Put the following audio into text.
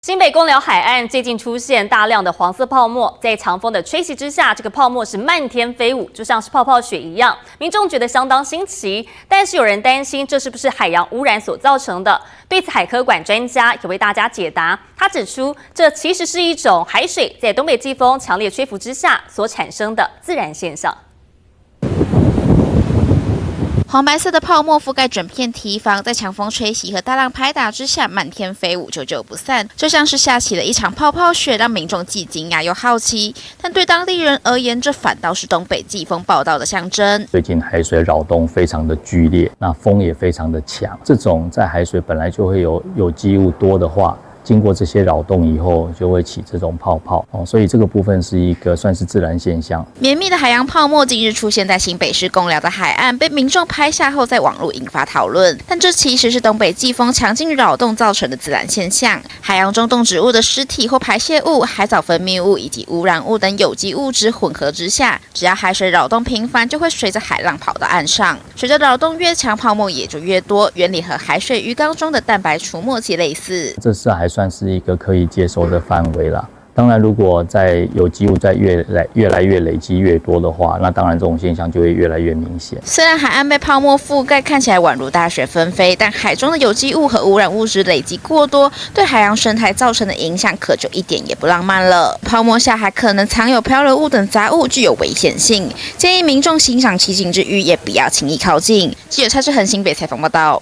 新北公寮海岸最近出现大量的黄色泡沫，在强风的吹袭之下，这个泡沫是漫天飞舞，就像是泡泡雪一样。民众觉得相当新奇，但是有人担心这是不是海洋污染所造成的？对此，海科馆专家也为大家解答。他指出，这其实是一种海水在东北季风强烈吹拂之下所产生的自然现象。 黄白色的泡沫覆盖整片堤防，在强风吹袭和大浪拍打之下，漫天飞舞，久久不散，就像是下起了一场泡泡雪，让民众既惊讶又好奇。但对当地人而言，这反倒是东北季风报道的象征。最近海水扰动非常的剧烈，那风也非常的强。这种在海水本来就会有机物多的话， 经过这些扰动以后，就会起这种泡泡所以这个部分是一个算是自然现象。绵密的海洋泡沫近日出现在新北市公寮的海岸，被民众拍下后，在网络引发讨论。但这其实是东北季风强劲扰动造成的自然现象。海洋中动植物的尸体或排泄物、海藻分泌物以及污染物等有机物质混合之下，只要海水扰动频繁，就会随着海浪跑到岸上。随着扰动越强，泡沫也就越多，原理和海水鱼缸中的蛋白除沫剂类似。这是还算是一个可以接受的范围啦。当然，如果在有机物在越来越累积越多的话，那当然这种现象就会越来越明显。虽然海岸被泡沫覆盖，看起来宛如大雪纷飞，但海中的有机物和污染物质累积过多，对海洋生态造成的影响可就一点也不浪漫了。泡沫下还可能藏有漂流物等杂物，具有危险性，建议民众欣赏奇景之余，也不要轻易靠近。记者蔡志恒新北采访报道。